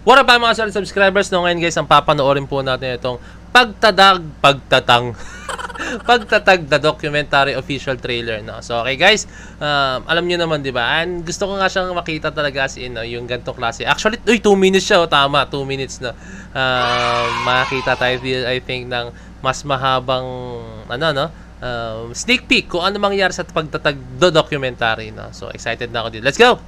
What up mga solid subscribers? No, ngayon guys, ang papanoorin po natin itong pagtatag na documentary official trailer. No? So okay guys, alam niyo naman 'di ba? And gusto ko nga siyang makita talaga as in yung ganitong klase. Actually, 2 minutes siya, tama, 2 minutes na. Makita tayo I think ng mas mahabang sneak peek kung ano mangyayari sa pagtatag documentary. No? So excited na ako dito. Let's go.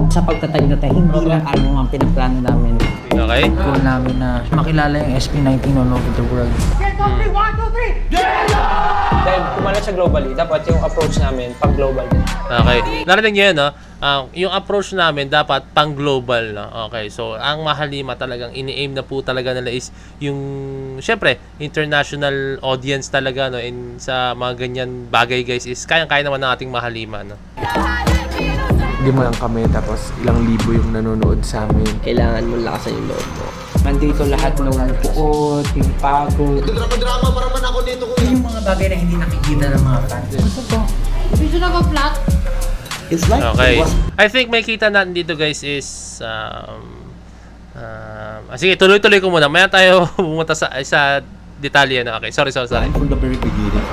Sa pagtatag na tayo, hindi lang ano ang pinaplano namin. Okay. Goal namin na makilala yung SB19 all over the world. 1, 2, 3, dahil kumalat sa globally, dapat yung approach namin pang-global din. Okay. Narinig niyo yun, no? Yung approach namin dapat pang-global, no? Okay. So, ang Mahalima talagang ini-aim na po talaga nila is yung, syempre, international audience talaga, no? And sa mga ganyan bagay, guys, is kayang-kaya naman ng ating Mahalima, no? Hindi mo lang kami, tapos ilang libo yung nanonood sa amin. Kailangan mo lakasan yung loob mo. Nandito lahat ng puot, yung pagod. Drama para man ako dito. Yung mga bagay na hindi nakikita ng mga fans. Gusto to. Video na ba flat? It's like, okay. I think may kita natin dito guys is sige, tuloy-tuloy ko muna. Maya tayo pumunta sa detalye na. Okay, sorry. From the very beginning,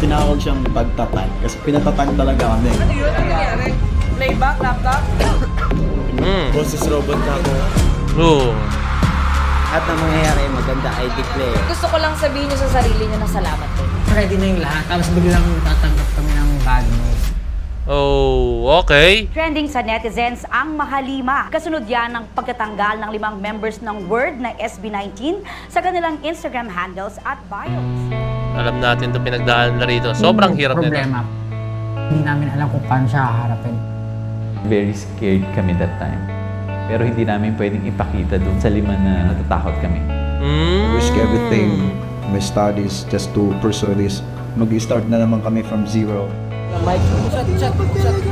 tinawag siyang pagtatag kasi pinatatag talaga kami. Ano yun? Ano nangyari? Playback, laptop? Boses robot na ako. Oo. at ang mangyayari, maganda, I declare. Gusto ko lang sabihin nyo sa sarili nyo na salamat din. Ready na yung lahat, tapos biglang tatanggap kami ng bad news. Oh, okay. Trending sa netizens ang Mahalima. Kasunod yan ng pagtatanggal ng 5 members ng Word na SB19 sa kanilang Instagram handles at bios. Alam natin ito pinagdaan na rito. Sobrang hirap nito. Problema. Hindi namin alam kung paano siya haharapin. Very scared kami that time. Pero hindi namin pwedeng ipakita dun sa 5 na natatakot kami. Risk everything, my studies, just to pursue this. Mag-start na naman kami from zero. Mike, shot.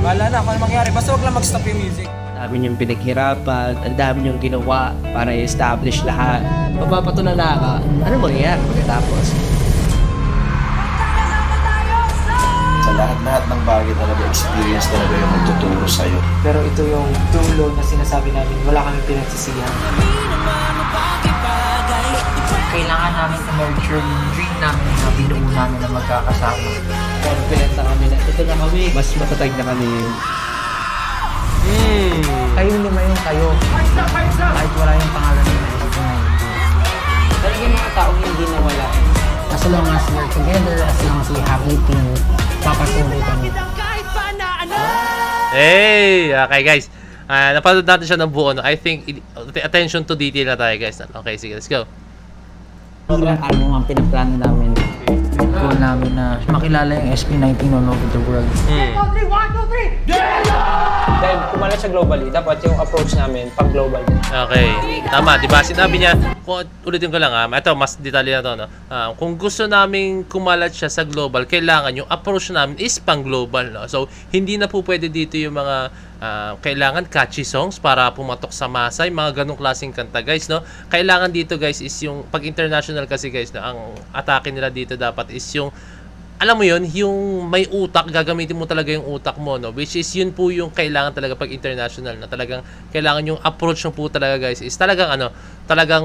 Bahala na kung ano mangyari. Basta wag lang mag-stop yung music. Dami niyong pinaghirapan, ang dami niyong ginawa para i-establish lahat. Mapapatunalan ka, ano mangyayari pagkatapos? Sa lahat-lahat ng bagay talaga, experience talaga yung magtuturo sa'yo. Pero ito yung dulo na sinasabi namin, wala kami pinagsisiyan. Kailangan namin i-nurture yung dream namin na binuo namin na magkakasama. Confident na kami na ito na kami, mas matatag na kami. Kayo lima yung kayo. Kahit wala yung pangalan nila. Talaga yung mga taong hindi nawala. As long as we're together, as long as we have a team, papatuloy kami. Hey! Okay guys. Napanood natin siya ng buo. No? I think, attention to detail na tayo guys. Okay, sige, let's go. Hindi lang ano ang pinaplano namin. Goal namin na makilala yung SB19 all over the world. 1, 2, 3, dahil kumalat sa globally, dapat yung approach namin pang-global din. Okay. Tama, diba? Sinabi niya, ulitin ko lang ito, mas detalye na to, no? Kung gusto namin kumalat siya sa global, kailangan yung approach namin is pang-global, no? So, hindi na po pwede dito yung mga kailangan catchy songs para pumatok sa masa, yung mga ganong klaseng kanta, guys, no? Kailangan dito, guys, is yung pag-international kasi, guys, no? Ang atake nila dito dapat is yung alam mo yun, yung may utak, gagamitin mo talaga yung utak mo, no? Which is yun po yung kailangan talaga pag international, na talagang kailangan yung approach mo po talaga, guys, is talagang talagang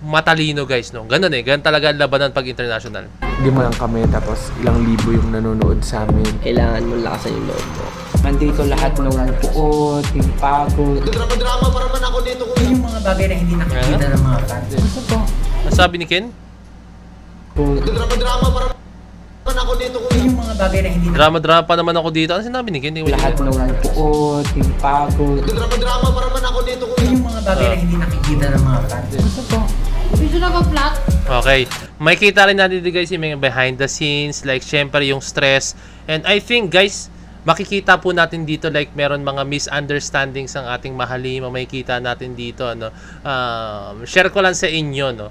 matalino, guys, no? Ganun ganun talaga ang labanan pag international. Hindi mo lang kami, tapos ilang libo yung nanonood sa amin. Kailangan mo lakasan yung loob mo. Nandito lahat ng puot, yung pagod. Drama para man ako dito. Yung mga bagay na hindi nakikita ng mga fans. Gusto to. Ang sabi ni Ken? Drama para man ako dito. Yung mga bagay na hindi Drama pa naman ako dito. Ano sinabi ni Ken? lahat ng puot, yung pagod. Drama para man ako dito. Yung mga bagay na hindi nakikita ng mga fans. Gusto to. Video na ba flat? Okay. May kita rin natin dito guys yung mga behind the scenes, like syempre yung stress. And I think guys, makikita po natin dito like meron mga misunderstandings ang ating Mahalima. Makikita natin dito share ko lang sa inyo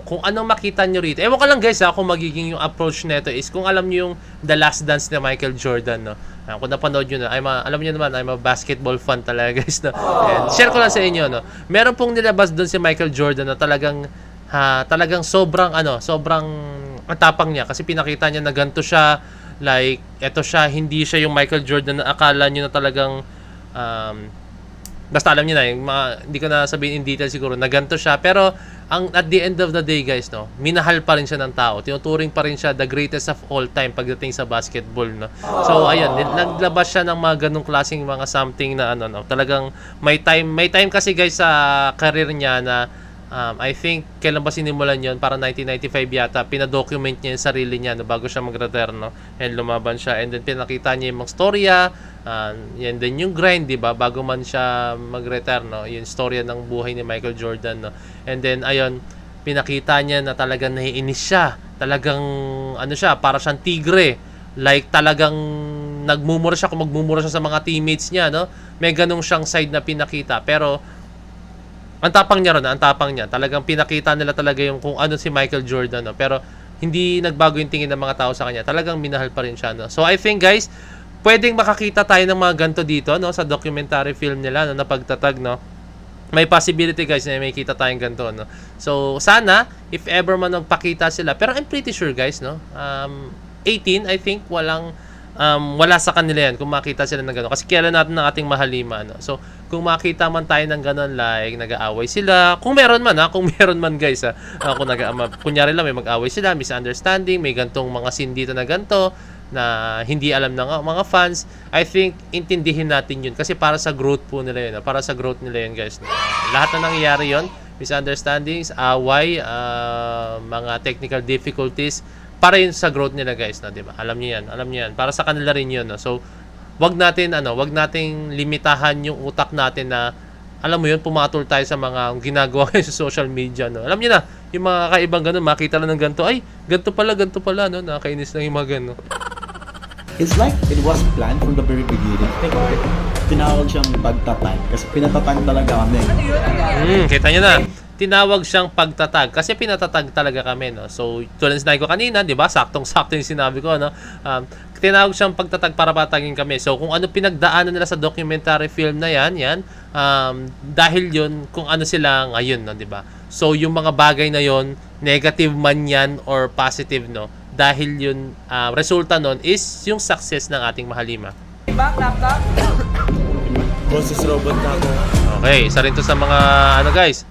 kung anong makita nyo rito. Ewan ko lang guys kung magiging yung approach nito is kung alam nyo yung The Last Dance ni Michael Jordan, kung napanood nyo na, alam nyo naman, I'm a basketball fan talaga guys, And share ko lang sa inyo, meron pong nilabas doon si Michael Jordan na talagang sobrang atapang niya kasi pinakita niya na ganito siya, like eto siya, hindi siya yung Michael Jordan na akala niyo na talagang basta alam niyo na, yung mga, hindi ko na sabihin in detail siguro, na ganito siya. Pero, at the end of the day, guys, no, minahal pa rin siya ng tao. Tinuturing pa rin siya the greatest of all time pagdating sa basketball, no. So, ayun, naglabas siya ng mga ganung klaseng mga something na, talagang may time kasi, guys, sa career niya na, I think, kailan ba sinimulan yun? Para 1995 yata, pinadocument niya yung sarili niya, no, bago siya mag-retire, no? And lumaban siya, and then pinakita niya yung mga storya, yan din yung grind, diba? Bago man siya mag-retire, no? Yung storya ng buhay ni Michael Jordan, no? And then, ayun, pinakita niya na talagang naiinis siya. Talagang, siya, para siyang tigre. Like, talagang nagmumura siya kung magmumura siya sa mga teammates niya, no? May ganung siyang side na pinakita. Pero, ang tapang niya ron, ang tapang niya. Talagang pinakita nila talaga yung kung ano si Michael Jordan, no? Pero hindi nagbago yung tingin ng mga tao sa kanya. Talagang minahal pa rin siya, no? So I think, guys, pwedeng makakita tayo ng mga ganito dito, no? Sa documentary film nila, no? Na pagtatag, no? May possibility, guys, na may kita tayong ganito, no? So sana, if ever man magpakita sila. Pero I'm pretty sure, guys, no? 18, I think, wala sa kanila yan kung makita sila ng gano'n. Kasi kilala natin ng ating mahalima, no? So, kung makita man tayo ng gano'n, like, nag-aaway sila, kung meron man, guys, kung kunyari lang, may mag-aaway sila, misunderstanding, may gantong mga scene dito na ganto, na hindi alam ng mga fans, I think, intindihin natin yun. Kasi para sa growth po nila yun, no? Para sa growth nila yun, guys. Lahat na nangyayari yun, misunderstandings, away, mga technical difficulties, para yun sa growth nila, guys, na, diba? Alam niyo yan. Para sa kanila rin yun, no? So, wag nating limitahan yung utak natin na, alam mo yun, pumatol tayo sa mga ginagawa sa social media, no? Alam niyo na, yung mga kaibang ganun, makita lang ng ganito, ay, ganito pala, no? Nakakainis lang yung mga ganun. It's like it was planned from the very beginning. Tinawag siyang pagtatag kasi pinatatag talaga kami. Kita niyo na. Tinawag siyang pagtatag kasi pinatatag talaga kami, no? So, tulad ng sinabi ko kanina, 'di ba? Saktong-sakto yung sinabi ko, no? Tinawag siyang pagtatag para patagin kami. So, kung ano pinagdaanan nila sa documentary film na 'yan, dahil 'yun kung ano sila ngayon, no, 'di ba? So, yung mga bagay na 'yon, negative man 'yan or positive, no? Dahil 'yun resulta nun is yung success ng ating mahalima. Boses robot na ako. Okay, isa rin to sa mga guys,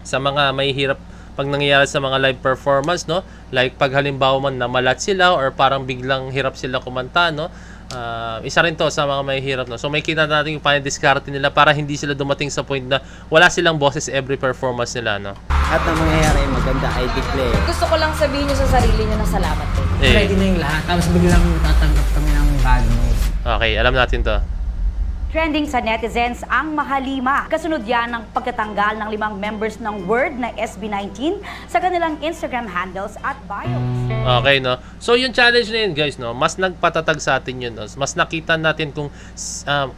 sa mga may hirap pag nangyayari sa mga live performance, no? Like pag halimbawa man namalat sila or parang biglang hirap sila kumanta, no? Isa rin to sa mga may hirap, no? So may kita natin yung panidiskarte nila para hindi sila dumating sa point na wala silang boses every performance nila, no? At ang mangyayari, maganda, I declare. Gusto ko lang sabihin nyo sa sarili nyo na salamat din. Ready na yung lahat, tapos biglang tatanggap kami ng bad news. Okay, alam natin to. Trending sa netizens ang mahalima. Kasunod yan ng pagtatanggal ng 5 members ng Word na SB19 sa kanilang Instagram handles at bios. Okay, no? So, yung challenge na yun, guys, no? Mas nagpatatag sa atin yun, no? Mas nakita natin kung,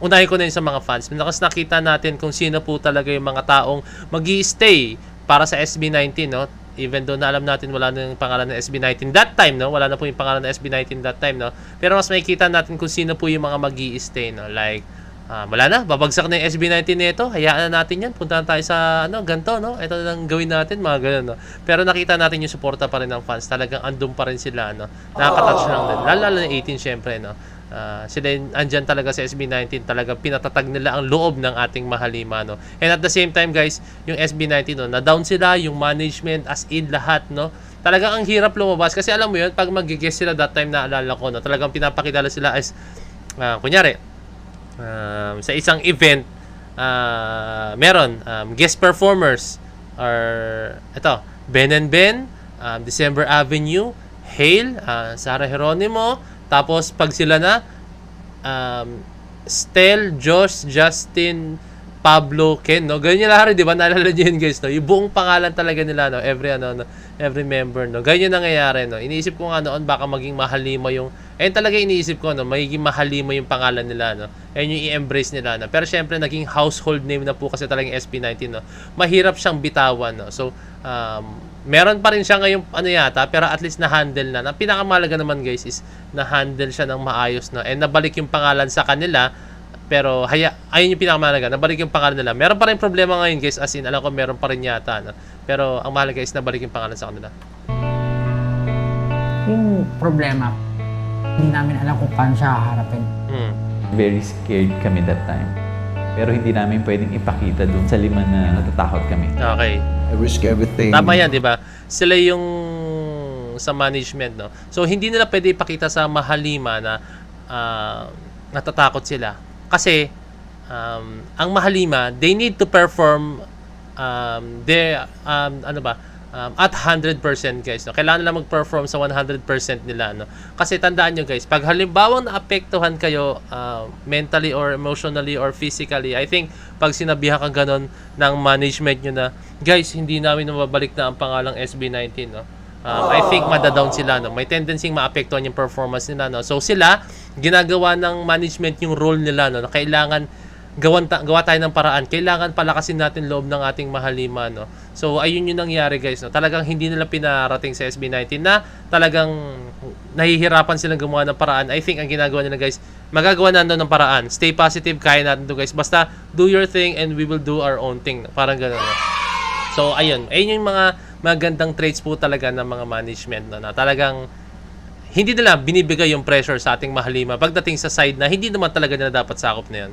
unahin ko na yun sa mga fans, mas nakita natin kung sino po talaga yung mga taong mag-i-stay para sa SB19, no? Even though na alam natin wala na yung pangalan ng SB19 that time, no? Wala na po yung pangalan ng SB19 that time, no? Pero mas makikita natin kung sino po yung mga mag-i-stay, no? Like, wala na, babagsak na yung SB19 nito, hayaan na natin yan, puntahan tayo sa ganito, no? Ito na lang gawin natin, mga ganun, no? Pero nakita natin yung suporta pa rin ng fans, talagang andun pa rin sila, no? Nakaka-touch lang din, lalo na 18 syempre, no? Sila andyan talaga sa SB19, talagang pinatatag nila ang loob ng ating mahalima, no? And at the same time, guys, yung SB19, no, na-down sila, yung management, as in lahat, no? Talagang ang hirap lumabas, kasi alam mo yun, pag mag-guest sila that time, naalala ko, no? Talagang pinapakilala sila as, kunyari, sa isang event, meron guest performers or ito, Ben and Ben, December Avenue, Hale, Sarah Geronimo, tapos pag sila na Stel, Josh, Justin, Pablo, Ken, no? Ganyan lahat, di ba? Naalala niyo yun, guys, no? Yung buong pangalan talaga nila, no? Every member, no? Ganyan nangyayari, no? Iniisip ko nga noon, baka maging mahalima yung, talaga iniisip ko, no? Magiging mahalima yung pangalan nila, no? Ayun yung i-embrace nila, no? Pero syempre, naging household name na po kasi talagang SB19, no? Mahirap siyang bitawan, no? So, meron pa rin siya ngayong yata, pero at least na-handle na. Ang pinakamalaga naman, guys, is na-handle siya ng maayos, no? And nabalik yung pangalan sa kanila. Pero ayun yung pinakamahalaga, nabalik yung pangalan nila. Meron pa rin problema ngayon, guys, as in alam ko meron pa rin yata, no? Pero ang mahalaga is nabalik yung pangalan sa kanila. Yung problema, hindi namin alam kung paano siya haharapin. Very scared kami that time. Pero hindi namin pwedeng ipakita dun sa 5 na natatakot kami. Okay. I risk everything. Tama yan, di ba? Sila yung sa management, no? So, hindi nila pwede ipakita sa Mahalima na natatakot sila. Kasi, ang Mahalima, they need to perform at 100% guys, no? Kailangan nila mag-perform sa 100% nila, no? Kasi tandaan nyo guys, pag halimbawang naapektuhan kayo mentally or emotionally or physically, I think pag sinabihan ka ganon ng management nyo na, guys, hindi namin mababalik na ang pangalang SB19, no? I think madadown sila, no? May tendency maapektuhan yung performance nila, no? So sila, ginagawa ng management yung role nila, no? Na kailangan gawa tayo ng paraan. Kailangan palakasin natin loob ng ating Mahalima, no? So, ayun yung nangyari, guys, no? Talagang hindi nila pinarating sa SB19 na talagang nahihirapan silang gumawa ng paraan. I think ang ginagawa nila, guys, magagawa natin ng paraan. Stay positive, kaya natin to, guys. Basta, do your thing and we will do our own thing. Parang gano'n, no? So, ayun. Ayun yung mga magandang traits po talaga ng mga management, no? Na talagang hindi nila binibigay yung pressure sa ating Mahalima pagdating sa side na hindi naman talaga nila dapat sakop na yan.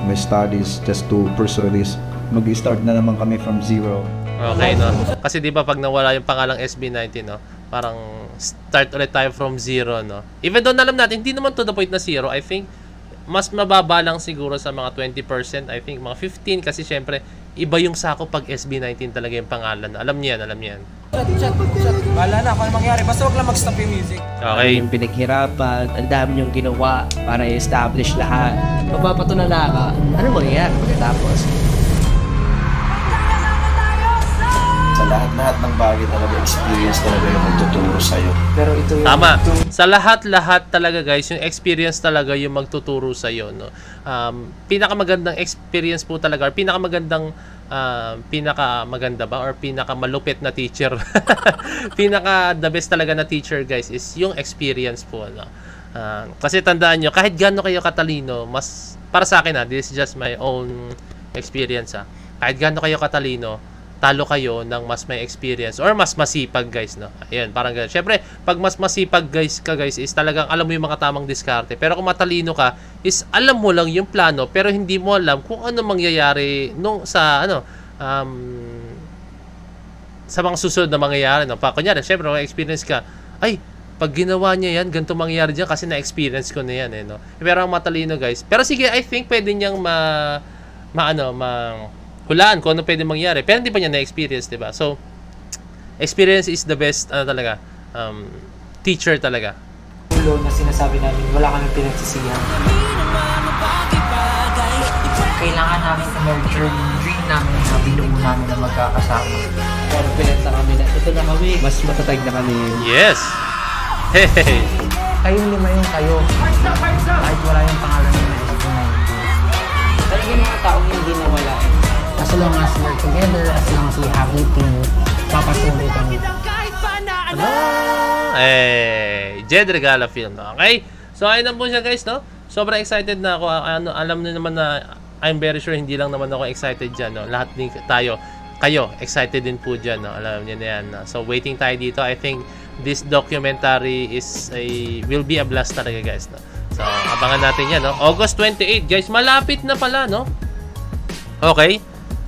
My studies just to pursue this. Mag-start na naman kami from zero. Okay, no? Kasi di ba pag nawala yung pangalang SB19, no? Parang start ulit tayo from zero, no? Even though alam natin, hindi naman to the point na zero. I think mas mababa lang siguro sa mga 20%. I think mga 15 kasi syempre iba yung sakop pag SB19 talaga yung pangalan. Alam niyo yan, alam niyo yan. Chat. Bahala na kung ano mangyari. Basta wag lang mag-stop yung music. Okay. Yung pinaghirapan, ang dami niyong ginawa para i-establish lahat. Mapapatunala ka, ano mangyayari pagkatapos? Sa lahat-lahat ng bagay talaga, experience talaga yung magtuturo sa'yo. Pero ito yung... Tama. Sa lahat-lahat talaga guys, yung experience talaga yung magtuturo sa'yo, no? Pinakamagandang experience po talaga, or pinakamaganda ba or pinakamalupit na teacher the best talaga na teacher guys is yung experience po, no? Kasi tandaan nyo, kahit gaano kayo katalino, mas para sa akin this is just my own experience, kahit gaano kayo katalino, talo kayo ng mas may experience or mas masipag guys, no? Ayun, parang ganun. Syempre, pag mas masipag guys is talagang alam mo yung mga tamang diskarte. Pero kung matalino ka, is alam mo lang yung plano pero hindi mo alam kung ano mangyayari sa mga susunod na mangyayari, no? Kunyari, syempre, may experience ka, ay, pag ginawa niya yan, ganito mangyayari dyan kasi na-experience ko na yan, no? Pero ang matalino guys, pero sige, I think pwede niyang hulaan kung ano pwede mangyari. Pero hindi pa niya na-experience, diba? So, experience is the best, teacher talaga. Ulo na sinasabi namin, wala kami pinagsisihan. Kailangan namin i-merge yung dream namin na binuo namin na magkakasama. Confident na kami na ito na kami. Mas matatag na kami. Yes! Hey! Kayong 5 yung kayo. Kahit wala yung pangalan nila. Talagang mga taong hindi nawala. As long as we're together, as long as we have a team, papasuloy kami. Jed Regala Film, okay? So, ayun na po siya guys, no? Sobrang excited na ako. Alam niyo naman na I'm very sure hindi lang naman ako excited dyan, no? Lahat din kayo excited din po dyan, no? Alam niyo na yan, no? So, waiting tayo dito. I think this documentary will be a blast talaga guys, no? So, abangan natin yan, no? August 28, guys. Malapit na pala, no? Okay.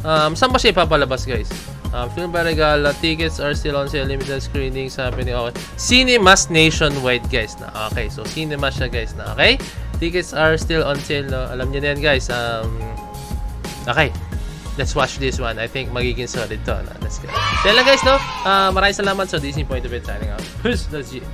Saan ba siya ipapalabas, guys? Film by Regala. Tickets are still on sale. Limited screenings happening. Okay. Cinemas nationwide, guys. Okay. So, cinemas siya, guys. Okay. Tickets are still on sale. No? Alam niyo na yan, guys. Okay. Let's watch this one. I think magiging solid to. No? Let's go. So, yan lang, guys, no? Maraming salamat. So, this is Point of It signing out. Peace. Let's see.